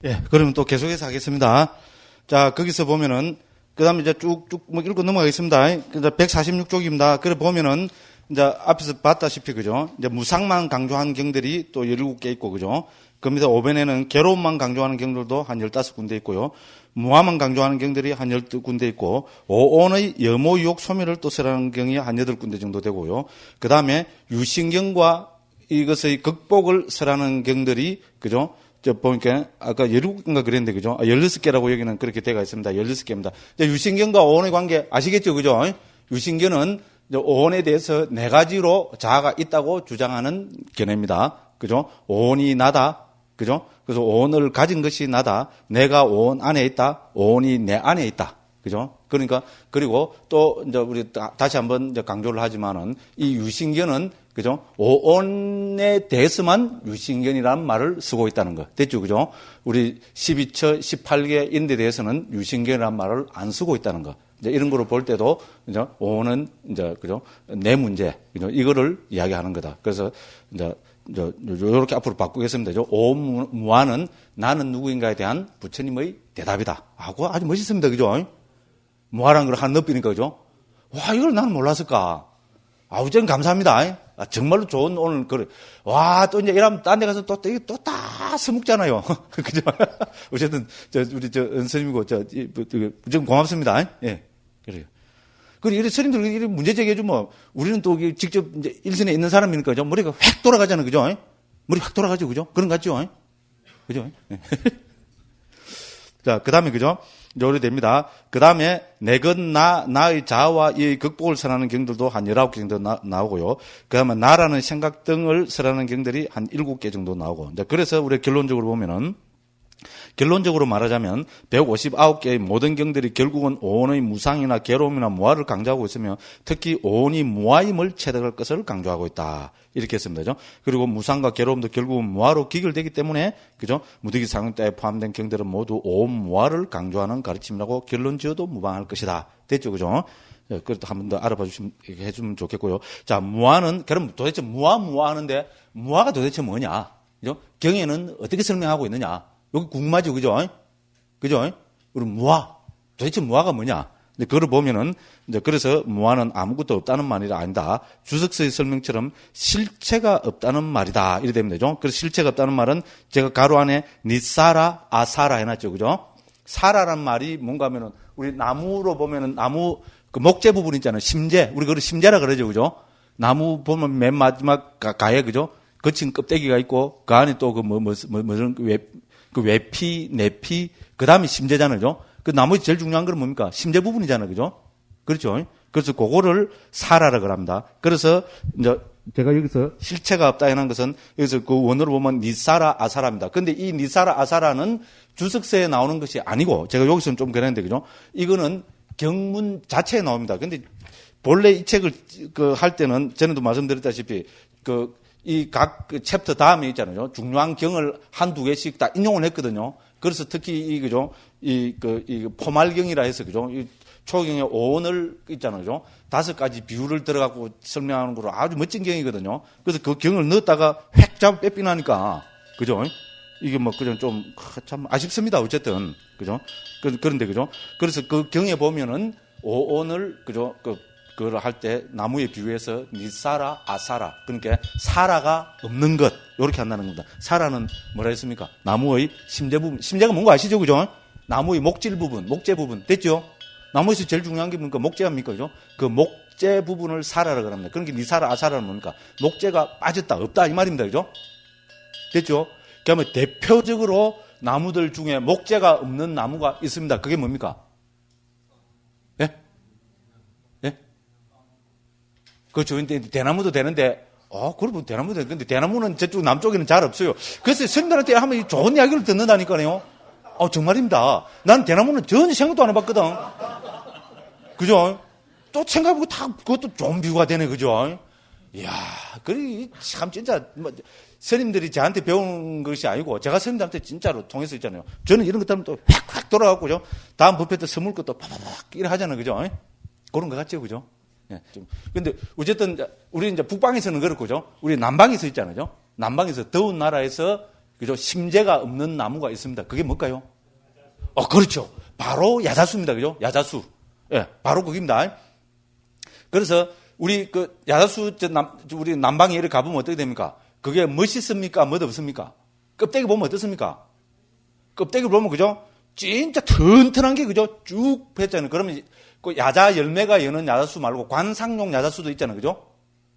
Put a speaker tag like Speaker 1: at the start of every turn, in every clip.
Speaker 1: 예, 그러면 또 계속해서 하겠습니다. 자, 거기서 보면은, 그 다음에 이제 쭉쭉 뭐 읽고 넘어가겠습니다. 146쪽입니다. 그래 보면은, 이제 앞에서 봤다시피, 그죠? 이제 무상만 강조한 경들이 또 17개 있고, 그죠? 그 밑에 5번에는 괴로움만 강조하는 경들도 한 15군데 있고요. 무아만 강조하는 경들이 한 12군데 있고, 오온의 여모 유혹 소멸을 또 쓰라는 경이 한 8군데 정도 되고요. 그 다음에 유신경과 이것의 극복을 쓰라는 경들이, 그죠? 저 보니까 아까 17개인가 그랬는데, 그죠? 16개라고 여기는 그렇게 되어 있습니다. 16개입니다. 유신경과 오온의 관계 아시겠죠? 그죠? 유신경은 오온에 대해서 4가지로 자아가 있다고 주장하는 견해입니다. 그죠? 오온이 나다. 그죠? 그래서 오온을 가진 것이 나다. 내가 오온 안에 있다. 오온이 내 안에 있다. 그죠? 그러니까, 그리고 또, 이제 우리 다시 한번 이제 강조를 하지만은 이 유신견은, 그죠? 오온에 대해서만 유신견이라는 말을 쓰고 있다는 거. 됐죠? 그죠? 우리 12처, 18개 인데 대해서는 유신견이라는 말을 안 쓰고 있다는 거. 이제 이런 거로 볼 때도, 이제 오온은 이제, 그죠? 내 문제. 그죠? 이거를 이야기하는 거다. 그래서 이제 요렇게 앞으로 바꾸겠습니다. 오무아는 나는 누구인가에 대한 부처님의 대답이다. 하고 아주 멋있습니다. 그죠? 무아라는 걸 하나 넣으니까, 그죠? 와, 이걸 나는 몰랐을까? 우선 감사합니다. 정말로 좋은 오늘, 와, 또 이제 이러면 딴 데 가서 또 다 서먹잖아요. 그죠? 어쨌든, 우리 은스님이고, 좀 고맙습니다. 예. 그래요. 그리고 이런 스님들 이런 문제 제기해주면 우리는 또 직접 이제 일선에 있는 사람이니까 죠 머리가 획 돌아가잖아요. 그죠? 머리 확 돌아가죠. 그죠? 그런 거 같죠? 그죠? 자, 그 다음에, 그죠? 요리 됩니다. 그 다음에, 내건 나의 자아와 이의 극복을 설하는 경들도 한 19개 정도 나오고요. 그 다음에, 나라는 생각 등을 설하는 경들이 한 7개 정도 나오고. 그래서 우리 결론적으로 보면은, 결론적으로 말하자면 159개의 모든 경들이 결국은 오온의 무상이나 괴로움이나 무아를 강조하고 있으며 특히 오온이 무아임을 체득할 것을 강조하고 있다. 이렇게 했습니다. 그죠? 그리고 무상과 괴로움도 결국은 무아로 기결되기 때문에, 그죠? 무득이 상용자에 포함된 경들은 모두 오온 무아를 강조하는 가르침이라고 결론 지어도 무방할 것이다. 됐죠? 그죠? 그것도 한 번 더 알아봐 해주면 좋겠고요. 자, 무아는, 그럼 도대체 무아 하는데 무아가 도대체 뭐냐? 그죠? 경에는 어떻게 설명하고 있느냐? 여기 궁금하죠, 그죠? 그죠? 우리 무아. 도대체 무아가 뭐냐? 근데 그걸 보면은, 이제 그래서 무아는 아무것도 없다는 말이 아니다. 주석서의 설명처럼 실체가 없다는 말이다. 이래 되면 되죠? 그래서 실체가 없다는 말은 제가 가로 안에 니사라, 아사라 해놨죠, 그죠? 사라란 말이 뭔가 하면은, 우리 나무로 보면은 나무, 그 목재 부분 있잖아요. 심재. 우리 그걸 심재라 그러죠, 그죠? 나무 보면 맨 마지막 가에, 그죠? 거친 껍데기가 있고, 그 안에 또 그 외피, 내피, 그 다음에 심재잖아요. 그 나머지 제일 중요한 건 뭡니까? 심재 부분이잖아요. 그죠? 그렇죠? 그래서 그거를 사라라고 합니다. 그래서 이제 제가 여기서 실체가 없다 해놓은 것은 여기서 그 원어로 보면 니사라 아사라입니다. 근데 이 니사라 아사라는 주석서에 나오는 것이 아니고 제가 여기서는 좀 그랬는데, 그죠? 이거는 경문 자체에 나옵니다. 근데 본래 이 책을 할 때는 전에도 말씀드렸다시피 이 각 챕터 다음에 있잖아요. 중요한 경을 한두 개씩 다 인용을 했거든요. 그래서 특히 그죠? 이 포말경이라 해서, 그죠? 이 초경의 오온을 있잖아요. 5가지 비율을 들어가고 설명하는 거로 아주 멋진 경이거든요. 그래서 그 경을 넣었다가 획 잡아 빼삐나니까, 그죠? 이게 뭐 그냥 좀 참 아쉽습니다. 어쨌든, 그죠? 그런데, 그죠? 그래서 그 경에 보면은 오온을, 그죠? 그걸 할 때 나무에 비유해서 니사라 아사라, 그러니까 사라가 없는 것, 이렇게 한다는 겁니다. 사라는 뭐라 했습니까? 나무의 심재 부분. 심재가 뭔가 아시죠? 그죠? 나무의 목질 부분, 목재 부분. 됐죠? 나무에서 제일 중요한 게 뭡니까? 목재입니까? 그죠? 그 목재 부분을 사라라고 합니다. 그러니까 니사라 아사라는 뭡니까? 목재가 빠졌다, 없다 이 말입니다. 그죠? 됐죠? 그러면 대표적으로 나무들 중에 목재가 없는 나무가 있습니다. 그게 뭡니까? 그렇죠. 근데 대나무도 되는데, 그러면 대나무도 되는데, 대나무는 저쪽 남쪽에는 잘 없어요. 그래서 스님들한테 한번 좋은 이야기를 듣는다니까요. 정말입니다. 난 대나무는 전혀 생각도 안 해봤거든. 그죠? 또 생각해보고 다 그것도 좋은 비유가 되네. 그죠? 이야, 참 진짜, 스님들이 저한테 배운 것이 아니고, 제가 스님들한테 진짜로 통해서 있잖아요. 저는 이런 것 때문에 또 획획 돌아가고, 그죠? 다음 법회 때 선물 것도 파파팍 이렇게 하잖아요. 그죠? 그런 것 같죠? 그죠? 예, 근데 어쨌든 우리 이제 북방에서는 그렇고죠. 우리 남방에서 있잖아요. 남방에서 더운 나라에서 그죠? 심재가 없는 나무가 있습니다. 그게 뭘까요? 그렇죠. 바로 야자수입니다. 그죠? 야자수. 예, 바로 그겁니다. 그래서 우리 그 야자수 우리 남방에 이렇게 가보면 어떻게 됩니까? 그게 멋있습니까? 멋없습니까? 껍데기 보면 어떻습니까? 껍데기 보면 그죠? 진짜 튼튼한 게 그죠? 쭉 폈잖아요. 그러면 그 야자 열매가 여는 야자수 말고 관상용 야자수도 있잖아요. 그죠?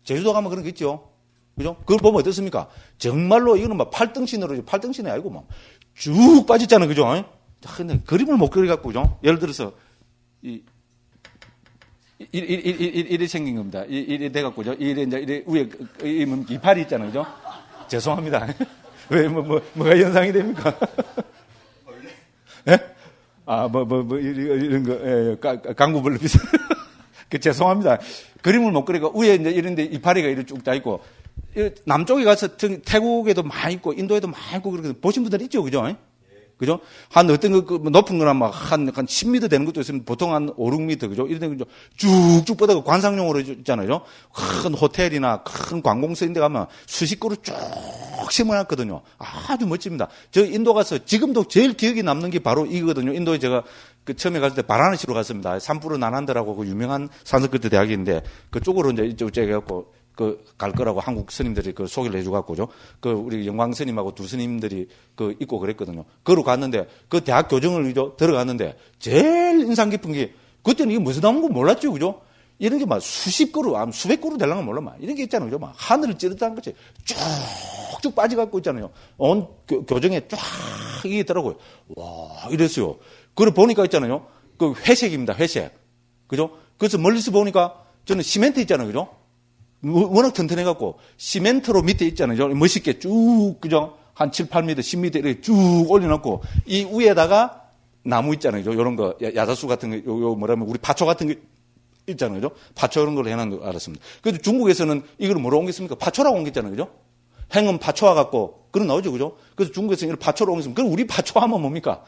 Speaker 1: 제주도 가면 그런 게 있죠. 그죠? 그걸 보면 어떻습니까? 정말로 이거는 막 팔등신으로, 팔등신이 아니고 막 쭉 빠졌잖아요. 그죠? 근데 그림을 못 그려갖고, 그죠? 예를 들어서, 이래 생긴 겁니다. 이래 돼갖고, 그죠? 이래 위에, 이파리 있잖아요. 그죠? 죄송합니다. 왜, 뭐가 연상이 됩니까? 예? 이런 거, 강구벌레 비슷. 죄송합니다. 그림을 못 그리고 위에 이제 이런데 이파리가 이렇게 쭉 다 있고, 남쪽에 가서 태국에도 많이 있고, 인도에도 많이 있고, 그렇게 보신 분들 있죠, 그죠? 그죠? 한 어떤 높은 거나 막 한 10m 되는 것도 있으면 보통 한 5, 6m, 그죠? 이런 데 쭉쭉 뻗어가 관상용으로 있잖아요. 큰 호텔이나 큰 관공서인데 가면 수십 그루 쭉 심어놨거든요. 아주 멋집니다. 저 인도 가서 지금도 제일 기억에 남는 게 바로 이거거든요. 인도에 제가 그 처음에 갔을 때 바라나시로 갔습니다. 산푸르 나난드라고 그 유명한 산스크리트 대학인데 그쪽으로 이제 이쪽 해갖고 갈 거라고 한국 스님들이 그 소개를 해줘갖고죠. 우리 영광 스님하고 두 스님들이 있고 그랬거든요. 그러고 갔는데, 그 대학 교정을 들어갔는데, 제일 인상 깊은 게, 그때는 이게 무슨 나무인 거 몰랐죠, 그죠? 이런 게 막 수십 그루, 수백 그루 될랑은 몰라, 막. 이런 게 있잖아요, 그죠? 막 하늘을 찌르다는 거지. 쭉쭉 빠져갖고 있잖아요. 온 교정에 쫙 이게 있더라고요. 와, 이랬어요. 그걸 보니까 있잖아요. 회색입니다, 회색. 그죠? 그래서 멀리서 보니까 저는 시멘트 있잖아요, 그죠? 워낙 튼튼해갖고, 시멘트로 밑에 있잖아요. 멋있게 쭉, 그죠? 한 7, 8m, 10m 이렇게 쭉 올려놓고, 이 위에다가 나무 있잖아요. 요런 거, 야자수 같은 거, 뭐라면, 우리 파초 같은 거 있잖아요. 그죠? 파초 이런 걸로 해놓은 거 알았습니다. 그래도 중국에서는 이걸 뭐로 옮겼습니까? 파초라고 옮겼잖아요. 그죠? 행은 파초와 같고, 그런 나오죠. 그죠? 그래서 중국에서는 이걸 파초로 옮겼습니다. 그럼 우리 파초 하면 뭡니까?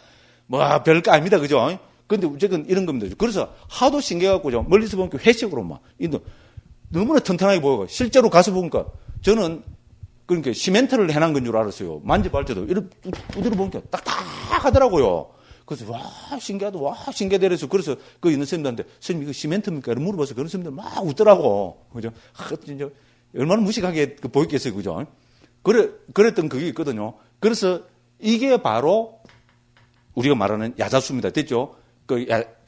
Speaker 1: 별거 아닙니다. 그죠? 근데 어쨌든 이런 겁니다. 그래서 하도 신기해갖고, 멀리서 보니까 회색으로 막, 너무나 튼튼하게 보여요. 실제로 가서 보니까 저는 그러니까 시멘트를 해놓은 건 줄 알았어요. 만져볼 때도 이렇게 두드려 보니까 딱딱하더라고요. 그래서 신기하다 이래서 그래서 그 있는 선생님들한테 선생님 이거 시멘트입니까? 이렇게 물어봐서 그런 선생님들 막 웃더라고. 그죠? 진짜 얼마나 무식하게 보였겠어요. 그죠? 그랬던 그게 있거든요. 그래서 이게 바로 우리가 말하는 야자수입니다. 됐죠?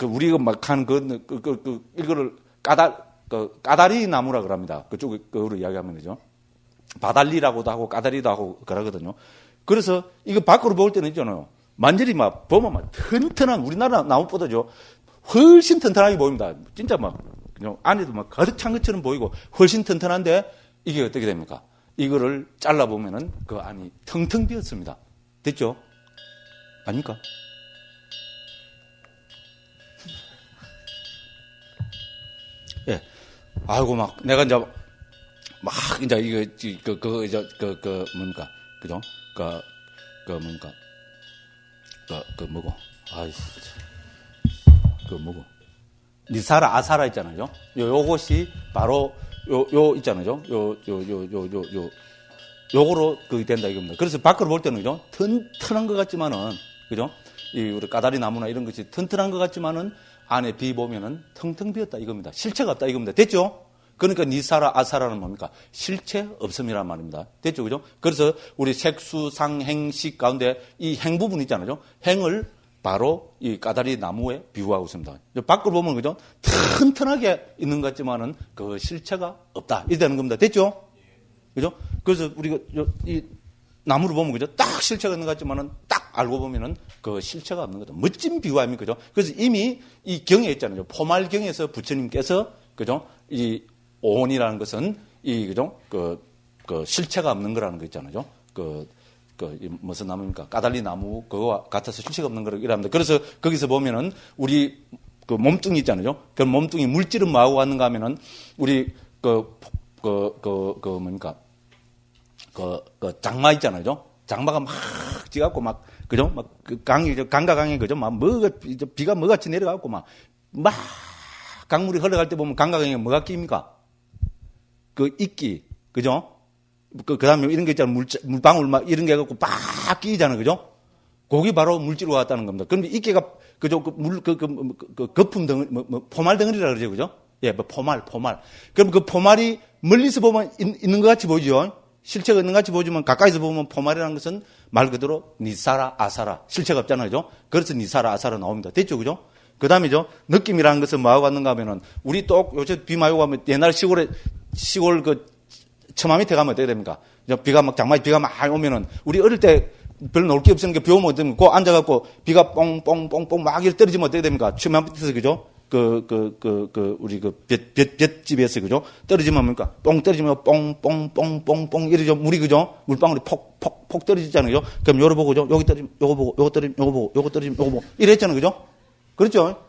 Speaker 1: 우리가 막 하는 이거를 까다리 나무라 그럽니다. 그쪽으로 이야기하면 되죠. 바달리라고도 하고 까다리도 하고 그러거든요. 그래서 이거 밖으로 볼 때는 있잖아요. 만절이 막 보면 막 튼튼한 우리나라 나무보다죠. 훨씬 튼튼하게 보입니다. 진짜 막 그냥 안에도 막 가득 찬 것처럼 보이고 훨씬 튼튼한데 이게 어떻게 됩니까? 이거를 잘라 보면은 그 안이 텅텅 비었습니다. 됐죠? 아닙니까? 예. 아이고, 내가 이제, 이제, 뭡니까. 그죠? 뭐고. 니사라, 아사라 있잖아요. 요것이 바로, 있잖아요. 요거로 된다 이겁니다. 그래서 밖으로 볼 때는, 그죠? 튼튼한 것 같지만은, 그죠? 우리 까다리 나무나 이런 것이 튼튼한 것 같지만은, 안에 비 보면은 텅텅 비었다 이겁니다. 실체가 없다 이겁니다. 됐죠? 그러니까 니사라 아사라는 뭡니까? 실체 없음이란 말입니다. 됐죠? 그죠? 그래서 우리 색수, 상, 행식 가운데 이 행 부분 있잖아요. 행을 바로 이 까다리 나무에 비유하고 있습니다. 밖으로 보면 그죠? 튼튼하게 있는 것 같지만은 그 실체가 없다. 이렇다는 겁니다. 됐죠? 그죠? 그래서 우리가 이 나무를 보면 그죠? 딱 실체가 있는 것 같지만은 딱 알고 보면은 그 실체가 없는 거죠. 멋진 비유 아닙니까? 그죠? 그래서 이미 이 경에 있잖아요. 포말경에서 부처님께서 그죠? 이 오온이라는 것은 그죠? 그 실체가 없는 거라는 거 있잖아요. 무슨 나무입니까? 까달리 나무 그거와 같아서 실체가 없는 거라고 이랍니다. 그래서 거기서 보면은 우리 그 몸뚱이 있잖아요. 그 몸뚱이 물질은 뭐하고 같는가 하면은 우리 뭡니까? 장마 있잖아요. 장마가 막 찌갖고 그죠? 강가 강에 그죠? 비가 뭐같이 내려가고 강물이 흘러갈 때 보면 강가 강에 뭐가 끼입니까? 이끼. 그죠? 그 다음에 이런 게 있잖아요. 물방울 막 이런 게 갖고 빡 끼잖아요. 그죠? 그게 바로 물질로 왔다는 겁니다. 그럼 이게가, 그죠? 거품 덩어리, 포말 덩어리라 그러죠. 그죠? 예, 포말. 그럼 그 포말이 멀리서 보면 있는 것 같이 보이죠? 실체가 있는 것 같이 보이지만 가까이서 보면 포말이라는 것은 말 그대로 니사라, 아사라. 실체가 없잖아요. 그죠? 그래서 니사라, 아사라 나옵니다. 됐죠? 그죠? 그 다음이죠. 느낌이라는 것은 뭐하고 같는가 하면은, 우리 또 요새 비 많이 오고 하면 옛날 시골 처마 밑에 가면 어떻게 됩니까? 장마에 비가 많이 오면은, 우리 어릴 때 별로 놀 게 없으니까 비 오면 어떻게 됩니까? 앉아갖고 비가 뽕뽕뽕뽕 막 이렇게 떨어지면 어떻게 됩니까? 처마 밑에서, 그죠? 우리 볏집에서, 그죠? 떨어지면 뭡니까? 뽕 떨어지면 뽕뽕뽕뽕뽕 이러죠. 물이, 그죠? 물방울이 폭 떨어지잖아요. 그죠? 그럼 요거 보고, 그죠? 여기 떨어지면 요거 보고, 요거 떨어지면 요거 보고, 요거 떨어지면 요거 보고. 이랬잖아요. 그죠? 그렇죠?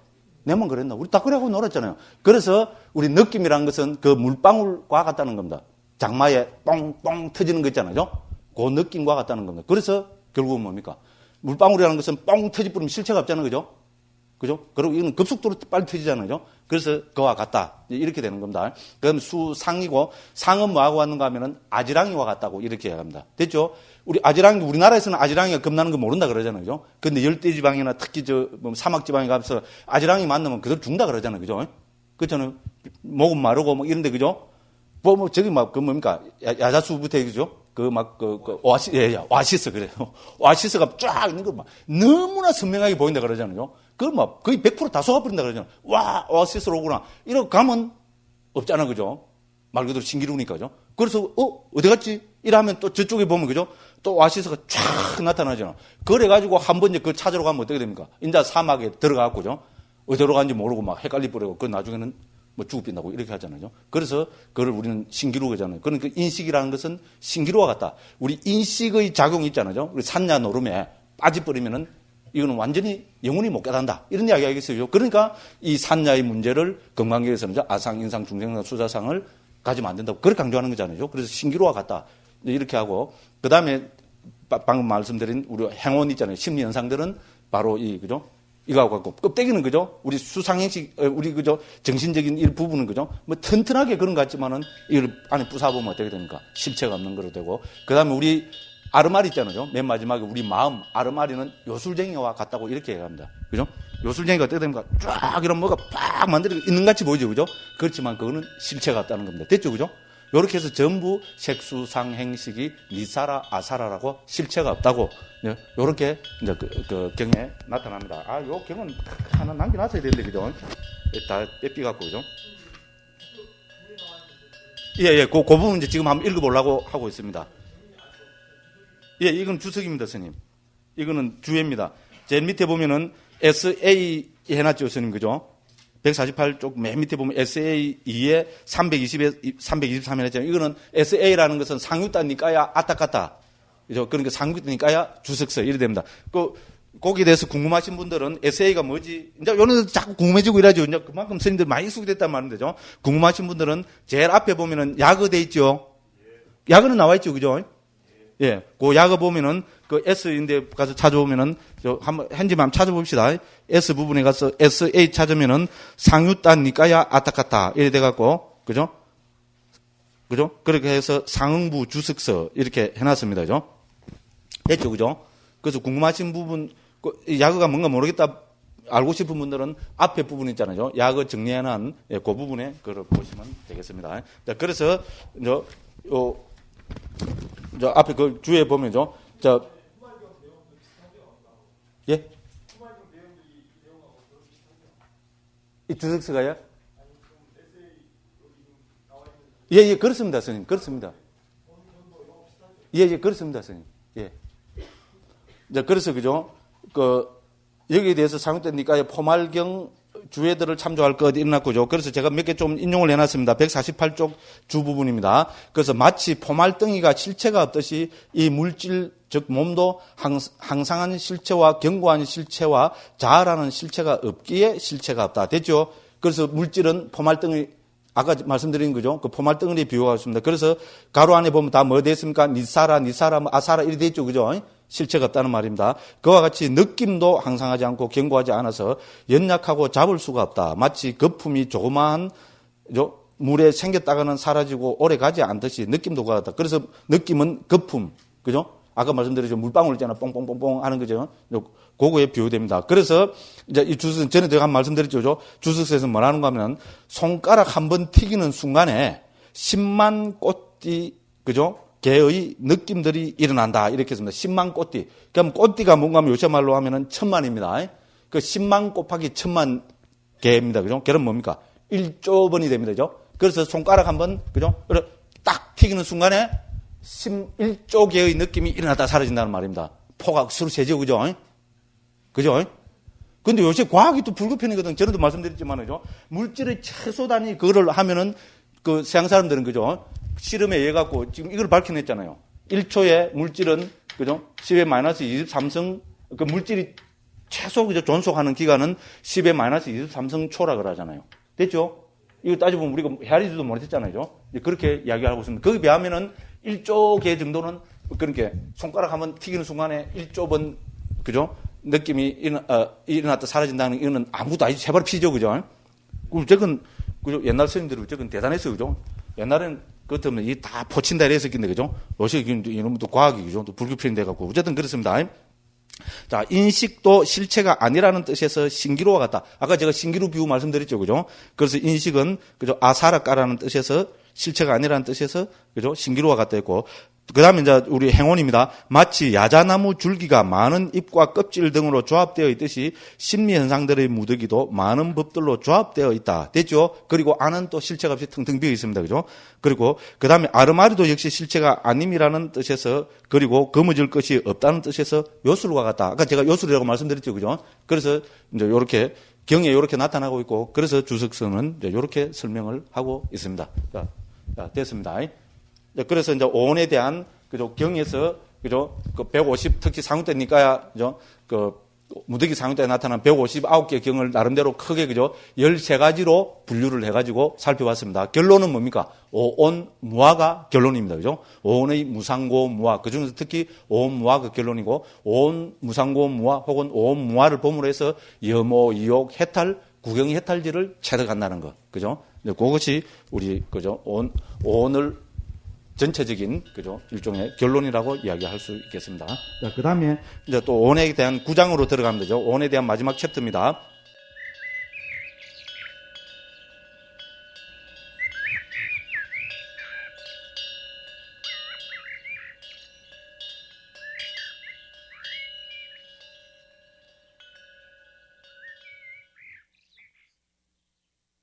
Speaker 1: 내만 그랬나? 우리 다 그래하고 놀았잖아요. 그래서 우리 느낌이라는 것은 그 물방울과 같다는 겁니다. 장마에 뻥뻥 터지는 거 있잖아요. 그 느낌과 같다는 겁니다. 그래서 결국은 뭡니까? 물방울이라는 것은 뻥 터지버리면 실체가 없잖아요. 그죠? 그죠? 그리고 이거는 급속도로 빨리 터지잖아요. 그래서 그와 같다. 이렇게 되는 겁니다. 그럼 수상이고, 상은 뭐하고 왔는가 하면은 아지랑이와 같다고 이렇게 얘기합니다. 됐죠? 우리나라에서는 아지랑이가 겁나는 거 모른다 그러잖아요. 그죠? 근데 열대지방이나 특히 사막지방에 가서 아지랑이 만나면 그대로 죽는다 그러잖아요. 그죠? 그렇잖아요. 목은 마르고 뭐 이런데, 그죠? 저기 뭡니까? 야자수부터, 그죠? 오아시스, 그래요. 오아시스가 쫙 있는 거 너무나 선명하게 보인다 그러잖아요. 그걸 거의 100% 다 속아버린다 그러잖아요. 와, 오아시스로 오구나. 이러고 가면 없잖아, 그죠? 말 그대로 신기루니까, 그죠? 그래서, 어디 갔지? 이러면 또 저쪽에 보면, 그죠? 또 오아시스가 쫙 나타나잖아. 그래가지고 한 번 이제 그걸 찾으러 가면 어떻게 됩니까? 인자 사막에 들어가고, 그죠? 어디로 간지 모르고 막 헷갈리 버리고, 그 나중에는 죽어 빈다고 이렇게 하잖아요. 그래서 그걸 우리는 신기루가 하잖아요. 그러니까 인식이라는 것은 신기루와 같다. 우리 인식의 작용이 있잖아요. 우리 산야 노름에 빠져버리면은 이거는 완전히 영혼이 못 깨닫는다. 이런 이야기가 있어요. 그러니까 이 산야의 문제를 건강계에서는 아상, 인상, 중생상, 수자상을 가지면 안 된다고 그렇게 강조하는 거잖아요. 그래서 신기루와 같다. 이렇게 하고 그 다음에 방금 말씀드린 우리 행원 있잖아요. 심리 현상들은 바로 그죠? 이거하고 같고 껍데기는, 그죠? 우리 수상행식, 우리, 그죠? 정신적인 이 부분은, 그죠? 튼튼하게 그런 것 같지만은 이걸 안에 부숴보면 어떻게 됩니까? 실체가 없는 거로 되고. 그 다음에 우리 아르마리 있잖아요. 맨 마지막에 우리 마음, 아르마리는 요술쟁이와 같다고 이렇게 얘기합니다. 그죠? 요술쟁이가 어떻게 됩니까? 쫙 이런 뭐가 팍 만들어 있는 것 같이 보이죠. 그죠? 그렇지만 그거는 실체가 없다는 겁니다. 됐죠? 그죠? 요렇게 해서 전부 색수상행식이 니사라, 아사라라고 실체가 없다고 요렇게 이제 그 경에 나타납니다. 요 경은 하나 남겨놨어야 되는데, 그죠? 다 뺏겨갖고, 그죠? 예, 그 부분 이제 지금 한번 읽어보려고 하고 있습니다. 예, 이건 주석입니다, 스님. 이거는 주예입니다. 제일 밑에 보면은 SA 해놨죠, 스님, 그죠? 148쪽 맨 밑에 보면 SA2에 323에 했잖아요. 이거는 SA라는 것은 상유따니까야 아따까따. 그죠? 그러니까 상유따니까야 주석서. 이래 됩니다. 거기에 대해서 궁금하신 분들은 SA가 뭐지? 이제 요는 자꾸 궁금해지고 이러죠. 이제 그만큼 스님들 많이 익숙됐단 말인데죠. 궁금하신 분들은 제일 앞에 보면은 약어 돼 있죠. 약어는 나와 있죠. 그죠? 예. 그 약어 보면은 그 S인데 가서 찾아보면은 한번 현지만 찾아봅시다. S 부분에 가서 SA 찾으면은 상유따니까야 아따까따 이래 돼 갖고, 그죠? 그죠? 그렇게 해서 상응부 주석서 이렇게 해놨습니다. 그죠? 됐죠? 그죠? 그래서 궁금하신 부분, 약어가 뭔가 모르겠다 알고 싶은 분들은 앞에 부분 있잖아요. 약어 정리해놓은 그 부분에 그걸 보시면 되겠습니다. 자, 그래서 저 앞에 그 주에 보면요. 예? 이 주석서가요? 예, 그렇습니다, 선생님. 그렇습니다. 예, 그렇습니다, 선생님. 예. 자, 그래서, 그죠? 여기에 대해서 상유따니까야 포말경 주해들을 참조할 것 일어났고죠. 그래서 제가 몇 개 좀 인용을 해놨습니다. 148쪽 주 부분입니다. 그래서 마치 포말덩이가 실체가 없듯이 이 물질, 즉 몸도 항상한 실체와 견고한 실체와 자아라는 실체가 없기에 실체가 없다. 됐죠? 그래서 물질은 포말덩이, 아까 말씀드린 거죠. 그 포말덩이에 비유가 있습니다. 그래서 가로 안에 보면 다 뭐 됐습니까? 니사라, 아사라 이렇게 됐죠. 그죠? 실체가 없다는 말입니다. 그와 같이 느낌도 항상하지 않고 견고하지 않아서 연약하고 잡을 수가 없다. 마치 거품이 조그마한 물에 생겼다가는 사라지고 오래 가지 않듯이 느낌도 같다. 그래서 느낌은 거품. 그죠? 아까 말씀드렸죠. 물방울 있잖아. 뽕뽕뽕뽕 하는 거죠. 그거에 비유됩니다. 그래서 이제 이 주석, 전에 제가 한 말씀드렸죠. 주석서에서 뭐라는 하면 손가락 한 번 튀기는 순간에 10만 꽃띠, 그죠? 개의 느낌들이 일어난다. 이렇게 했습니다. 10만 꽃띠. 그럼 꽃띠가 뭔가 하면 요새 말로 하면은 1000만입니다. 그 10만 곱하기 1000만 개입니다. 그죠? 개는 뭡니까? 1조 번이 됩니다. 그죠? 그래서 손가락 한 번, 그죠? 딱 튀기는 순간에 11조 개의 느낌이 일어났다 사라진다는 말입니다. 폭악 수로 세죠. 그죠? 그죠? 근데 요새 과학이 또 불급편이거든. 전에도 말씀드렸지만, 그죠? 물질의 최소 단위 그거를 하면은 그 서양 사람들은, 그죠? 실험에 의해 갖고 지금 이걸 밝혀냈잖아요. 1초의 물질은, 그죠? 10의 마이너스 23성, 그 물질이 최소, 그죠? 존속하는 기간은 10의 마이너스 23성 초라 그러잖아요. 됐죠? 이거 따져보면 우리가 헤아리지도 못했잖아요. 그렇게 이야기하고 있습니다. 거기에 비하면은 1조 개 정도는 그렇게 손가락 한번 튀기는 순간에 1조 번, 그죠? 느낌이 일어났다 사라진다는 이거는 아무것도 아니죠. 제발 피죠. 그죠? 저건, 그죠? 옛날 스님들은 저건 대단했어요. 그죠? 옛날에는 그것 때문에 이 다 포친다 이래서 했는데, 그죠? 요새 이놈은 또 과학이, 그죠? 또 불교편이 돼갖고. 어쨌든 그렇습니다. 자, 인식도 실체가 아니라는 뜻에서 신기루와 같다. 아까 제가 신기루 비유 말씀드렸죠. 그죠? 그래서 인식은, 그죠? 아사라까라는 뜻에서 실체가 아니라는 뜻에서, 그죠? 신기루와 같다 했고. 그 다음에 이제 우리 행원입니다. 마치 야자나무 줄기가 많은 잎과 껍질 등으로 조합되어 있듯이 심리현상들의 무더기도 많은 법들로 조합되어 있다. 됐죠? 그리고 안은 또 실체가 없이 텅텅 비어 있습니다. 그죠? 그리고 그 다음에 아르마리도 역시 실체가 아님이라는 뜻에서 그리고 거머쥘 것이 없다는 뜻에서 요술과 같다. 아까 제가 요술이라고 말씀드렸죠. 그죠? 그래서 이제 요렇게 경에 요렇게 나타나고 있고 그래서 주석서는 이제 요렇게 설명을 하고 있습니다. 자, 됐습니다. 그래서 이제 오온에 대한 그죠 경에서 그죠 그 150 특히 상유 때니까 그죠 그 무더기 상유 때 나타난 159개 경을 나름대로 크게 그죠 13가지로 분류를 해가지고 살펴봤습니다. 결론은 뭡니까? 오온 무화가 결론입니다. 그죠? 오온의 무상고 무화 그 중에서 특히 오온 무화가 결론이고 오온 무상고 무화 혹은 오온 무화를 보므로 해서 염호, 이욕, 해탈, 구경이 해탈지를 체득한다는 거 그죠? 그것이 우리 그죠 오온을 전체적인 그죠 일종의 결론이라고 이야기할 수 있겠습니다. 자, 그다음에 이제 또 오온에 대한 9장으로 들어가면 되죠. 오온에 대한 마지막 챕터입니다.